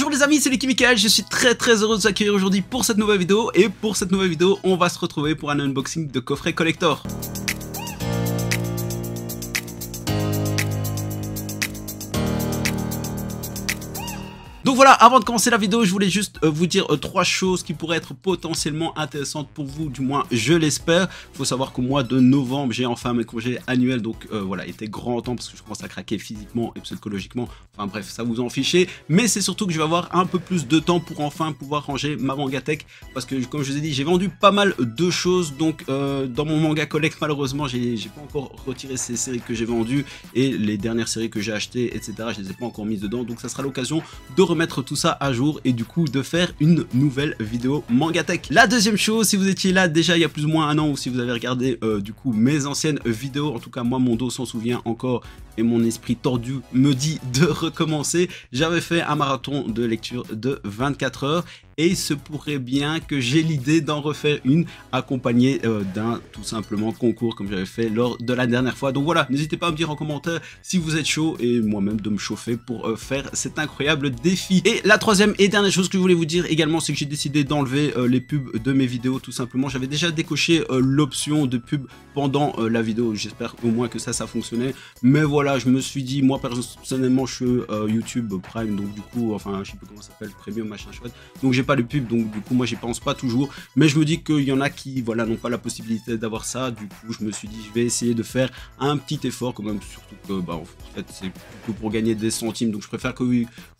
Bonjour les amis, c'est Lucky Michael, je suis très heureux de vous accueillir aujourd'hui pour cette nouvelle vidéo. Et pour cette nouvelle vidéo, on va se retrouver pour un unboxing de coffret collector. Donc voilà, avant de commencer la vidéo, je voulais juste vous dire trois choses qui pourraient être potentiellement intéressantes pour vous, du moins je l'espère. Il faut savoir qu'au mois de novembre, j'ai enfin mes congés annuels, donc voilà, il était grand temps parce que je commence à craquer physiquement et psychologiquement. Enfin bref, ça vous en fichez, mais c'est surtout que je vais avoir un peu plus de temps pour enfin pouvoir ranger ma mangatech, parce que comme je vous ai dit, j'ai vendu pas mal de choses, donc dans mon manga collect, malheureusement, j'ai pas encore retiré ces séries que j'ai vendues et les dernières séries que j'ai achetées, etc. Je les ai pas encore mises dedans, donc ça sera l'occasion de mettre tout ça à jour et du coup de faire une nouvelle vidéo mangatech. La deuxième chose, si vous étiez là déjà il y a plus ou moins un an, ou si vous avez regardé du coup mes anciennes vidéos, en tout cas moi mon dos s'en souvient encore et mon esprit tordu me dit de recommencer, j'avais fait un marathon de lecture de 24 heures et il se pourrait bien que j'ai l'idée d'en refaire une accompagnée d'un tout simplement concours comme j'avais fait lors de la dernière fois. Donc voilà, n'hésitez pas à me dire en commentaire si vous êtes chaud et moi-même de me chauffer pour faire cet incroyable défi. Et la troisième et dernière chose que je voulais vous dire également, c'est que j'ai décidé d'enlever les pubs de mes vidéos tout simplement. J'avais déjà décoché l'option de pub pendant la vidéo, j'espère au moins que ça fonctionnait. Mais voilà, je me suis dit, moi personnellement je suis YouTube Prime, donc du coup, enfin je sais pas comment ça s'appelle, Premium machin chouette, donc j'ai pas de pub, donc du coup moi j'y pense pas toujours, mais je me dis qu'il y en a qui voilà n'ont pas la possibilité d'avoir ça. Du coup je me suis dit je vais essayer de faire un petit effort quand même, surtout que bah, en fait c'est plutôt pour gagner des centimes, donc je préfère que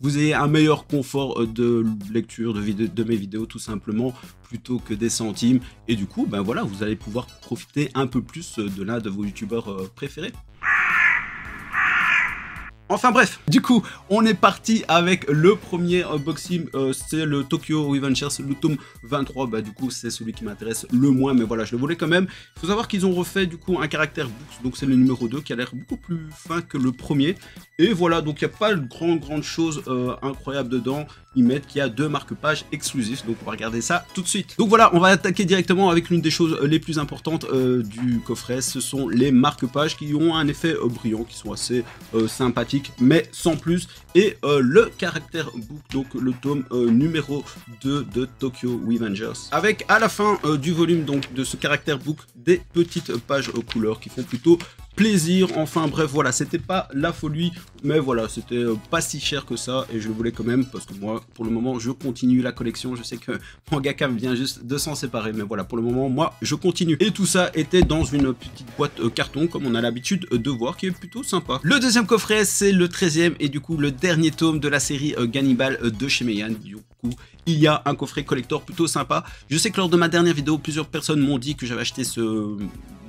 vous ayez un meilleur confort de lecture de mes vidéos tout simplement, plutôt que des centimes. Et du coup ben voilà, vous allez pouvoir profiter un peu plus de l'un de vos youtubeurs préférés. Enfin bref, du coup, on est parti avec le premier unboxing, c'est le Tokyo Revengers, le tome 23, bah du coup c'est celui qui m'intéresse le moins, mais voilà, je le voulais quand même. Il faut savoir qu'ils ont refait du coup un caractère books, donc c'est le numéro 2 qui a l'air beaucoup plus fin que le premier. Et voilà, donc il n'y a pas de grande chose incroyable dedans. Ils mettent qu'il y a 2 marque-pages exclusifs, donc on va regarder ça tout de suite. Donc voilà, on va attaquer directement avec l'une des choses les plus importantes du coffret, ce sont les marque-pages qui ont un effet brillant, qui sont assez sympathiques, mais sans plus. Et le caractère book, donc le tome numéro 2 de Tokyo Revengers, avec à la fin du volume donc de ce caractère book des petites pages couleurs qui font plutôt plaisir. Enfin bref, voilà, c'était pas la folie, mais voilà, c'était pas si cher que ça et je le voulais quand même parce que moi pour le moment je continue la collection. Je sais que Mangaka vient juste de s'en séparer, mais voilà, pour le moment moi je continue. Et tout ça était dans une petite boîte carton comme on a l'habitude de voir, qui est plutôt sympa. Le deuxième coffret, c'est le 13e et du coup le dernier tome de la série Gannibal de chez Meian. Du coup il y a un coffret collector plutôt sympa. Je sais que lors de ma dernière vidéo, plusieurs personnes m'ont dit que j'avais acheté ce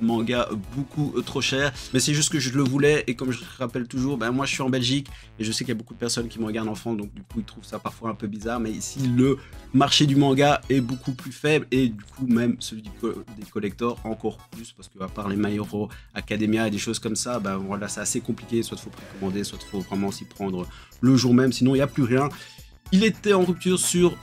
manga beaucoup trop cher, mais c'est juste que je le voulais. Et comme je rappelle toujours, ben moi je suis en Belgique et je sais qu'il y a beaucoup de personnes qui me regardent en France, donc du coup ils trouvent ça parfois un peu bizarre, mais ici le marché du manga est beaucoup plus faible et du coup même celui des collectors encore plus, parce que à part les My Hero Academia et des choses comme ça, ben voilà, c'est assez compliqué, soit il faut précommander, soit il faut vraiment s'y prendre le jour même, sinon il n'y a plus rien. Il était en rupture sur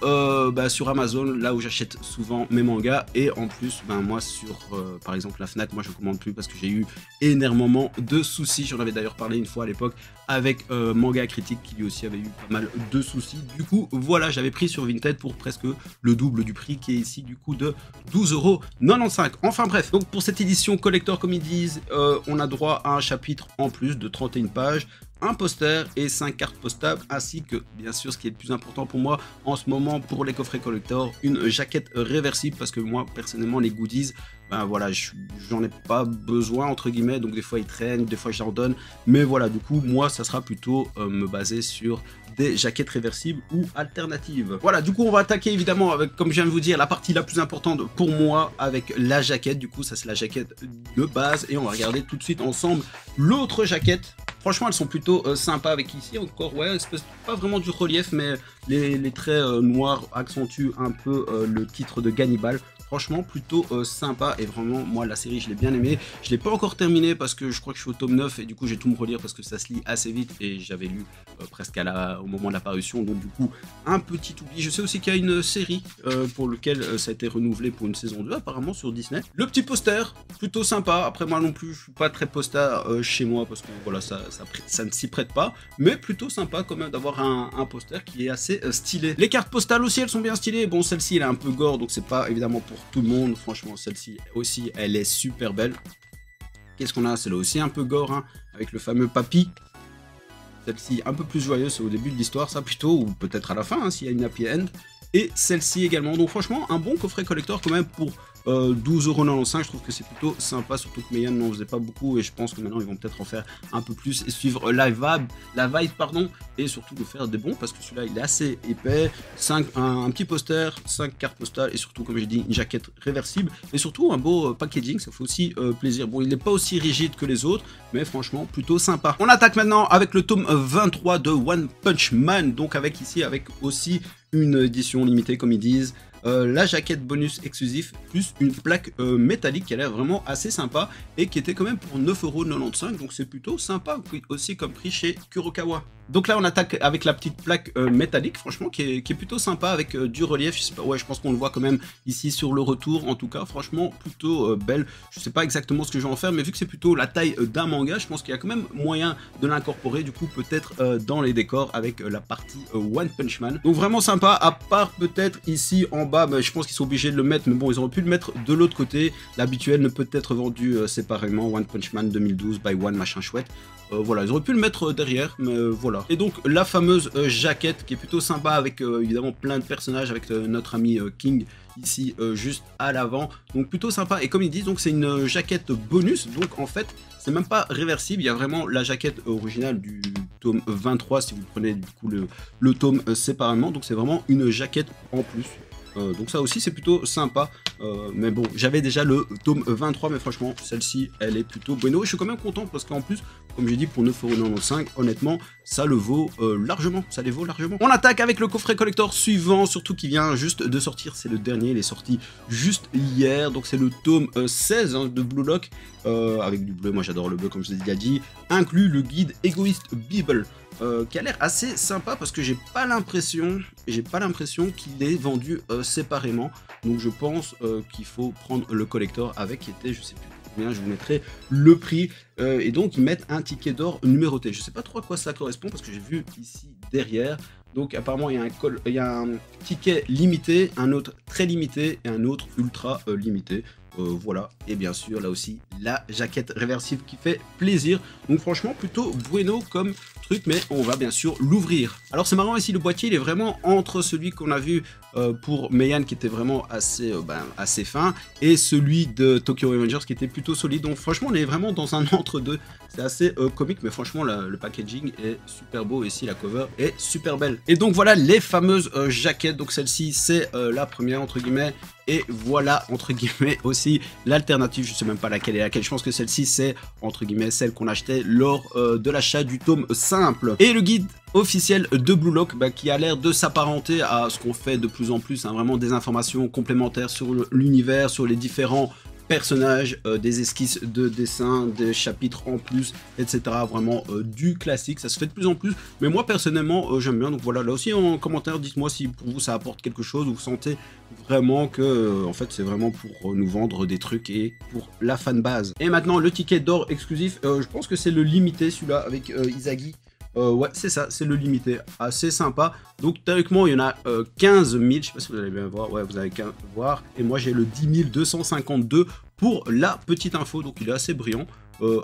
Amazon, là où j'achète souvent mes mangas, et en plus, ben moi sur par exemple la Fnac, moi je commande plus parce que j'ai eu énormément de soucis. J'en avais d'ailleurs parlé une fois à l'époque avec Manga Critique qui lui aussi avait eu pas mal de soucis. Du coup, voilà, j'avais pris sur Vinted pour presque le double du prix qui est ici du coup de 12,95 €. Enfin bref, donc pour cette édition collector comme ils disent, on a droit à un chapitre en plus de 31 pages. Un poster et 5 cartes postables, ainsi que bien sûr ce qui est le plus important pour moi en ce moment pour les coffrets collector, une jaquette réversible, parce que moi personnellement les goodies, ben voilà, j'en ai pas besoin entre guillemets, donc des fois ils traînent, des fois j'en donne, mais voilà, du coup moi ça sera plutôt me baser sur des jaquettes réversibles ou alternatives. Voilà, du coup on va attaquer évidemment avec, comme je viens de vous dire, la partie la plus importante pour moi avec la jaquette. Du coup ça c'est la jaquette de base et on va regarder tout de suite ensemble l'autre jaquette. Franchement, elles sont plutôt sympas, avec ici encore, ouais, espèce, pas vraiment du relief, mais les traits noirs accentuent un peu le titre de Gannibal. franchement plutôt sympa, et vraiment moi la série je l'ai bien aimé. Je l'ai pas encore terminé parce que je crois que je suis au tome 9 et du coup j'ai tout me relire parce que ça se lit assez vite et j'avais lu presque au moment de la parution, donc du coup un petit oubli. Je sais aussi qu'il y a une série pour laquelle ça a été renouvelé pour une saison 2 apparemment sur Disney. Le petit poster plutôt sympa, après moi non plus je suis pas très poster chez moi parce que voilà ça ne s'y prête pas, mais plutôt sympa quand même d'avoir un poster qui est assez stylé. Les cartes postales aussi elles sont bien stylées. Bon, celle-ci elle est un peu gore donc c'est pas évidemment pour tout le monde, franchement celle-ci aussi elle est super belle. Qu'est-ce qu'on a? C'est là aussi un peu gore hein, avec le fameux papy. Celle-ci un peu plus joyeuse, c'est au début de l'histoire ça plutôt, ou peut-être à la fin hein, s'il y a une happy end. Et celle-ci également, donc franchement un bon coffret collector quand même pour 12,95 €. Je trouve que c'est plutôt sympa, surtout que Meian n'en faisait pas beaucoup et je pense que maintenant ils vont peut-être en faire un peu plus et suivre la vibe pardon, et surtout de faire des bons parce que celui-là il est assez épais. Un petit poster, 5 cartes postales et surtout comme j'ai dit une jaquette réversible et surtout un beau packaging, ça fait aussi plaisir. Bon, il n'est pas aussi rigide que les autres mais franchement plutôt sympa. On attaque maintenant avec le tome 23 de One Punch Man, donc avec aussi une édition limitée comme ils disent. La jaquette bonus exclusif plus une plaque métallique qui a l'air vraiment assez sympa et qui était quand même pour 9,95 €, donc c'est plutôt sympa aussi comme prix chez Kurokawa. Donc là on attaque avec la petite plaque métallique franchement qui est plutôt sympa avec du relief. Je sais pas, ouais je pense qu'on le voit quand même ici sur le retour, en tout cas franchement plutôt belle. Je sais pas exactement ce que je vais en faire mais vu que c'est plutôt la taille d'un manga, je pense qu'il y a quand même moyen de l'incorporer du coup peut-être dans les décors avec la partie One Punch Man. Donc vraiment sympa, à part peut-être ici en bas, bah, je pense qu'ils sont obligés de le mettre mais bon ils auraient pu le mettre de l'autre côté. L'habituel ne peut être vendu séparément, One Punch Man 2012 by One machin chouette. Voilà, ils auraient pu le mettre derrière, mais voilà. Et donc la fameuse jaquette qui est plutôt sympa avec évidemment plein de personnages avec notre ami King ici juste à l'avant, donc plutôt sympa. Et comme ils disent, donc c'est une jaquette bonus, donc en fait c'est même pas réversible, il y a vraiment la jaquette originale du tome 23 si vous prenez du coup le tome séparément, donc c'est vraiment une jaquette en plus. Donc ça aussi c'est plutôt sympa, mais bon j'avais déjà le tome 23 mais franchement celle-ci elle est plutôt bueno et je suis quand même content parce qu'en plus comme j'ai dit pour 9,95 € honnêtement ça le vaut largement, ça les vaut largement. On attaque avec le coffret collector suivant, surtout qui vient juste de sortir, c'est le dernier, il est sorti juste hier, donc c'est le tome 16 hein, de Blue Lock, avec du bleu, moi j'adore le bleu comme je l'ai déjà dit, inclut le guide Egoist Bible. Qui a l'air assez sympa parce que j'ai pas l'impression qu'il est vendu séparément, donc je pense qu'il faut prendre le collector avec, qui était je sais plus combien, je vous mettrai le prix, et donc ils mettent un ticket d'or numéroté. Je sais pas trop à quoi ça correspond parce que j'ai vu ici derrière, donc apparemment il y a un ticket limité, un autre très limité et un autre ultra limité. Voilà, et bien sûr là aussi la jaquette réversible qui fait plaisir, donc franchement plutôt bueno comme truc, mais on va bien sûr l'ouvrir. Alors c'est marrant ici, le boîtier il est vraiment entre celui qu'on a vu pour Meian qui était vraiment assez fin et celui de Tokyo Revengers qui était plutôt solide, donc franchement on est vraiment dans un entre-deux, c'est assez comique, mais franchement le packaging est super beau, et ici la cover est super belle. Et donc voilà les fameuses jaquettes, donc celle-ci c'est la première entre guillemets, et voilà entre guillemets aussi l'alternative, je sais même pas laquelle est laquelle, je pense que celle-ci c'est entre guillemets celle qu'on achetait lors de l'achat du tome simple. Et le guide officiel de Blue Lock qui a l'air de s'apparenter à ce qu'on fait de plus en plus, hein, vraiment des informations complémentaires sur l'univers, sur les différents personnages, des esquisses de dessins, des chapitres en plus, etc. Vraiment du classique, ça se fait de plus en plus, mais moi personnellement j'aime bien. Donc voilà, là aussi en commentaire dites-moi si pour vous ça apporte quelque chose, ou vous sentez vraiment que en fait c'est vraiment pour nous vendre des trucs et pour la fanbase. Et maintenant le ticket d'or exclusif, je pense que c'est le limité celui-là avec Izagi. Ouais, c'est ça, c'est le limité, assez sympa. Donc théoriquement il y en a 15 000, je sais pas si vous allez bien voir, ouais vous allez bien voir, et moi j'ai le 10 252 pour la petite info, donc il est assez brillant.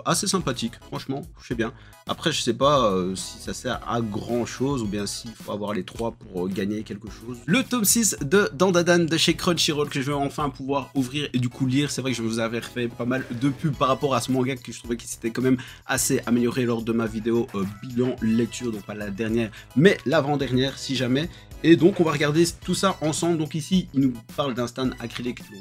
Assez sympathique, franchement, je sais bien. Après, je sais pas si ça sert à grand chose ou bien s'il faut avoir les 3 pour gagner quelque chose. Le tome 6 de Dandadan de chez Crunchyroll que je vais enfin pouvoir ouvrir et du coup lire. C'est vrai que je vous avais fait pas mal de pubs par rapport à ce manga que je trouvais qu'il s'était quand même assez amélioré lors de ma vidéo bilan lecture, donc pas la dernière mais l'avant-dernière si jamais. Et donc on va regarder tout ça ensemble. Donc ici, il nous parle d'un stand acrylique. Bon,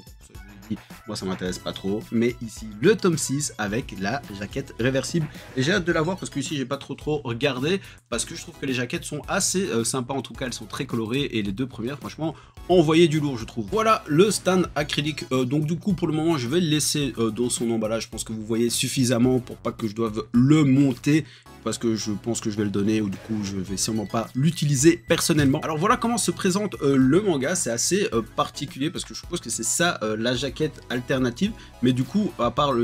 dit, moi ça m'intéresse pas trop. Mais ici, le tome 6 avec la jaquette réversible. Et j'ai hâte de la voir parce que ici, j'ai pas trop regardé. Parce que je trouve que les jaquettes sont assez sympas. En tout cas, elles sont très colorées. Et les deux premières, franchement, envoyaient du lourd, je trouve. Voilà le stand acrylique. Donc du coup, pour le moment, je vais le laisser dans son emballage. Je pense que vous voyez suffisamment pour pas que je doive le monter. Parce que je pense que je vais le donner ou du coup je vais sûrement pas l'utiliser personnellement. Alors voilà comment se présente le manga, c'est assez particulier parce que je suppose que c'est ça la jaquette alternative, mais du coup à part le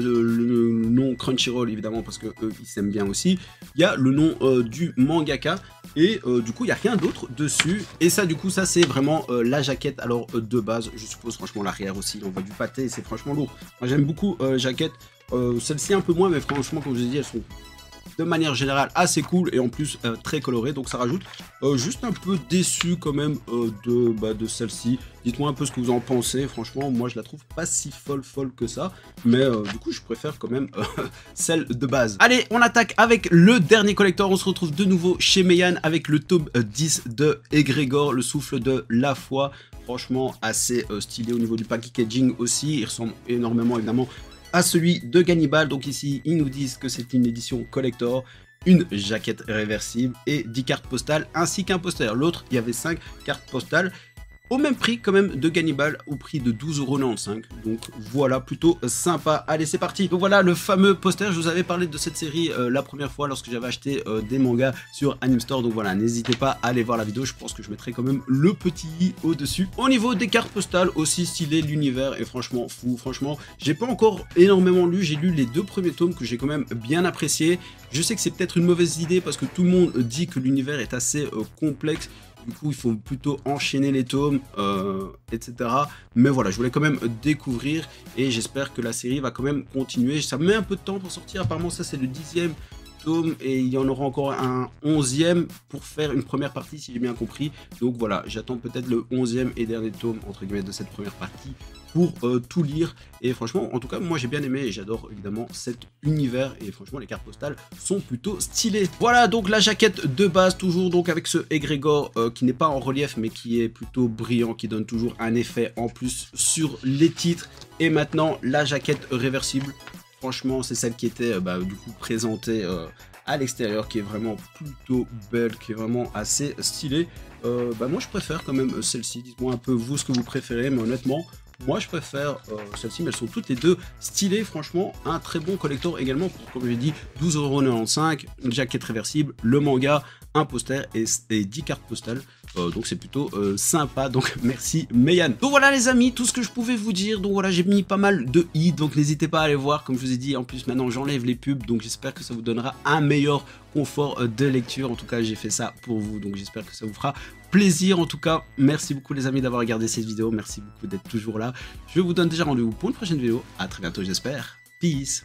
nom Crunchyroll évidemment parce que eux ils s'aiment bien aussi, il y a le nom du mangaka et du coup il n'y a rien d'autre dessus et ça du coup ça c'est vraiment la jaquette alors de base, je suppose franchement l'arrière aussi, on voit du pâté et c'est franchement lourd. Moi j'aime beaucoup jaquette, celle-ci un peu moins mais franchement comme je vous ai dit elles sont de manière générale assez cool et en plus très coloré, donc ça rajoute. Juste un peu déçu quand même de celle-ci. Dites-moi un peu ce que vous en pensez. Franchement, moi je la trouve pas si folle que ça, mais du coup je préfère quand même celle de base. Allez, on attaque avec le dernier collector. On se retrouve de nouveau chez Meian avec le tome 10 de Egrégor, le souffle de la foi. Franchement assez stylé au niveau du packaging aussi. Il ressemble énormément évidemment à celui de Gannibal. Donc ici ils nous disent que c'est une édition collector, une jaquette réversible et 10 cartes postales ainsi qu'un poster. L'autre il y avait 5 cartes postales au même prix quand même de Gannibal, au prix de 12,95 €. Donc voilà, plutôt sympa. Allez, c'est parti. Donc voilà le fameux poster. Je vous avais parlé de cette série la première fois lorsque j'avais acheté des mangas sur Anime Store. Donc voilà, n'hésitez pas à aller voir la vidéo. Je pense que je mettrai quand même le petit i au-dessus. Au niveau des cartes postales, aussi stylé l'univers est franchement fou. Franchement, j'ai pas encore énormément lu. J'ai lu les 2 premiers tomes que j'ai quand même bien apprécié. Je sais que c'est peut-être une mauvaise idée parce que tout le monde dit que l'univers est assez complexe. Du coup, il faut plutôt enchaîner les tomes, etc. Mais voilà, je voulais quand même découvrir et j'espère que la série va quand même continuer. Ça met un peu de temps pour sortir. Apparemment, ça, c'est le 10e tome et il y en aura encore un 11e pour faire une première partie, si j'ai bien compris. Donc voilà, j'attends peut-être le 11e et dernier tome, entre guillemets, de cette première partie pour tout lire. Et franchement, en tout cas, moi j'ai bien aimé et j'adore évidemment cet univers. Et franchement, les cartes postales sont plutôt stylées. Voilà donc la jaquette de base, toujours donc avec ce Egrégor qui n'est pas en relief mais qui est plutôt brillant, qui donne toujours un effet en plus sur les titres. Et maintenant, la jaquette réversible. Franchement, c'est celle qui était du coup présentée à l'extérieur, qui est vraiment plutôt belle, qui est vraiment assez stylée. Moi, je préfère quand même celle-ci. Dites-moi un peu vous ce que vous préférez, mais honnêtement, moi, je préfère celle-ci, mais elles sont toutes les deux stylées. Franchement, un très bon collector également, pour, comme je l'ai dit, 12,95 €, une jaquette réversible, le manga, un poster et 10 cartes postales. Donc c'est plutôt sympa, donc merci Meian. Donc voilà les amis, tout ce que je pouvais vous dire. Donc voilà, j'ai mis pas mal de hits, donc n'hésitez pas à aller voir. Comme je vous ai dit, en plus maintenant j'enlève les pubs, donc j'espère que ça vous donnera un meilleur confort de lecture. En tout cas, j'ai fait ça pour vous, donc j'espère que ça vous fera plaisir. En tout cas, merci beaucoup les amis d'avoir regardé cette vidéo, merci beaucoup d'être toujours là. Je vous donne déjà rendez-vous pour une prochaine vidéo. À très bientôt j'espère. Peace.